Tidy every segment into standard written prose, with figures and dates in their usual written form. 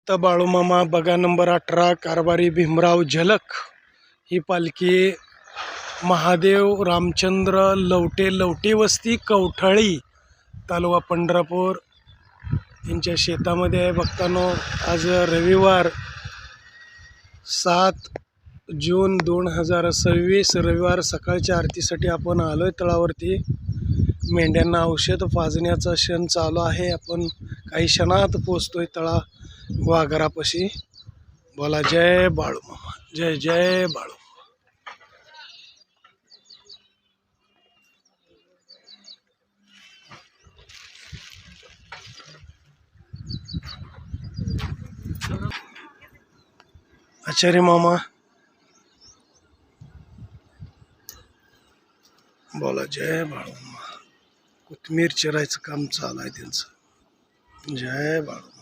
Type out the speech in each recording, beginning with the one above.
संत बाळूमामा बगा नंबर 18 कारभारी भीमराव झलक ही पालखी महादेव रामचंद्र लवटे लवटे वस्ती कवठाळी तालुका पंढरपूर यांच्या शेतामध्ये आहे भक्तांनो। आज रविवार 7 जून 2026 रविवार सकाळच्या आरतीसाठी आपण आलोय तळावरती। मेंढ्यांना औषध पाजण्याचा क्षण चालू आहे। आपण काही क्षणात पोहोचतोय तळा वाघरापाशी। बोला जय बाळूमामा, जय जय बाळू। आचार्य मामा बोला जय बाळूमामा। कोथमीर चिरायचं काम चालू आहे त्यांचं। जय बाळूमामा।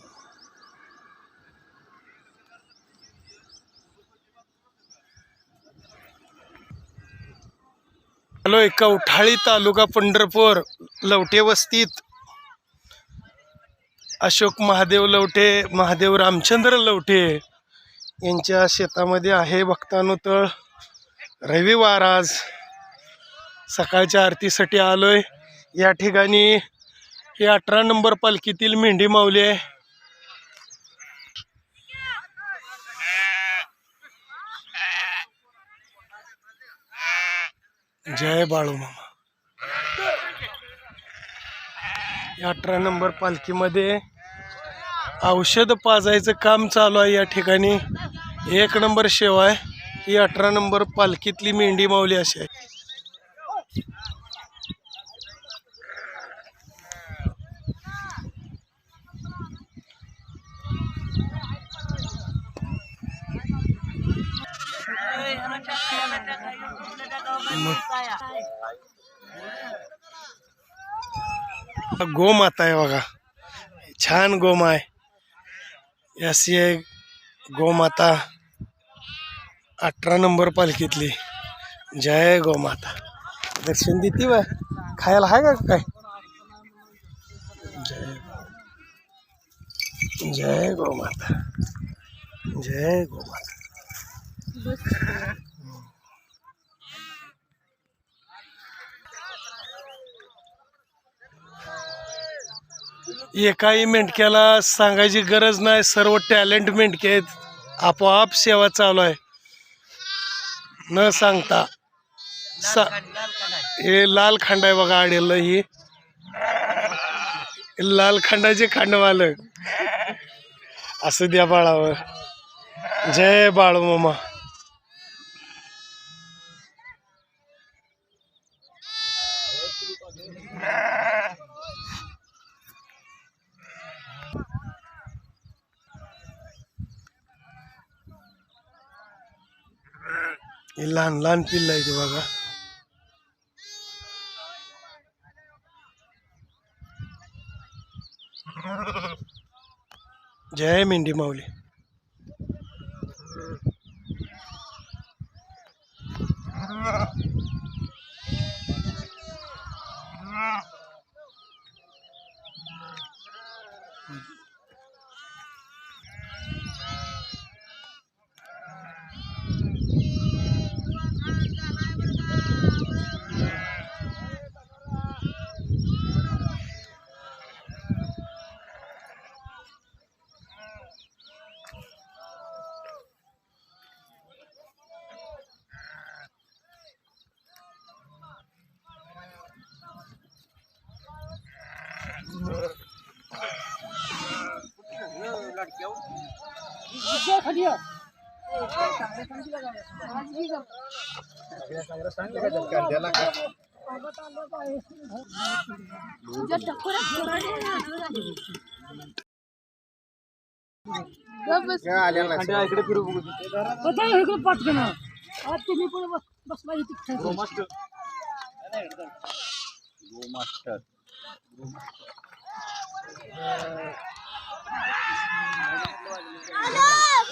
हॅलो, कवठाळी तालुका पंढरपूर लवटे वस्तीत अशोक महादेव लवटे, महादेव रामचंद्र लवटे यांच्या शेतामध्ये आहे भक्तांनो तळ। रविवार आज सकाळच्या आरतीसाठी आलोय। या ठिकाणी ही 18 नंबर पालखीतील मेंढी माऊली आहे। जय बाळूमामा। या 18 नंबर पालखीमध्ये औषध पाजायचं काम चालू आहे। या ठिकाणी 1 नंबर सेवा आहे। ही 18 नंबर पालखीतली मेंढी माऊली अशी आहे। गोमाता आहे बघा, छान गोमा आहे। अशी आहे गोमाता 18 नंबर पालखीतली। जय गोमाता। दर्शन देते व खायला आहे का काय? जय जय गोमाता, जय गोमाता। एकाही मेंढक्याला सांगायची गरज नाही, सर्व टॅलेंट मेंढके आहेत। आपोआप सेवा चालू आहे न सांगता। हे लाल खंड आहे बघा आडेल, ही लाल खंडाचे खंडमालक। असू द्या बाळावर। जय बाळूमामा। लहान लहान पिल्ला आहे ते बघा। जय मेंढी माऊली।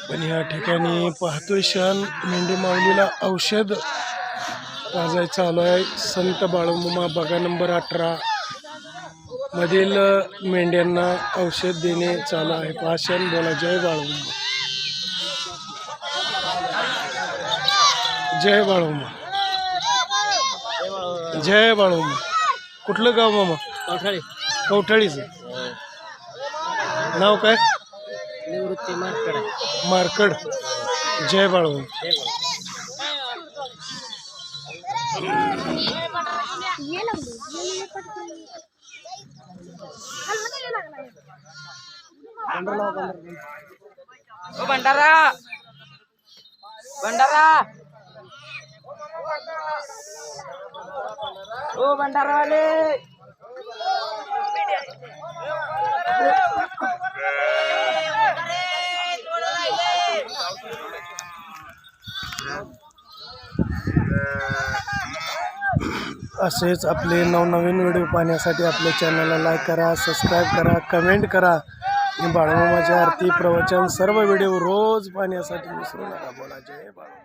पण या ठिकाणी पाहतोय क्षण मेंढी माऊलीला औषध पाजायचं चालू आहे। संत बाळूमामा बगा नंबर 18 मधील मेंढ्यांना औषध देणे चालू आहे. पाषाण बोला जय बाळूमा. जय बाळूमा. जय बाळूमा. कुठलं गाव मामा? कवठाळी. कवठाळीचं. नाव काय? निवृत्ती मार्कड. मार्कड. जय बाळूमा. भंडारा भंडारा ओ भंडारावाले. असेच आपले नवनवीन व्हिडिओ पाहण्यासाठी आपल्या चॅनलला लाईक करा, सबस्क्राईब करा, कमेंट करा. आणि बाळूमामाची आरती प्रवचन सर्व व्हिडिओ रोज पाहण्यासाठी विसरू नका. बोला जय बाळूमा.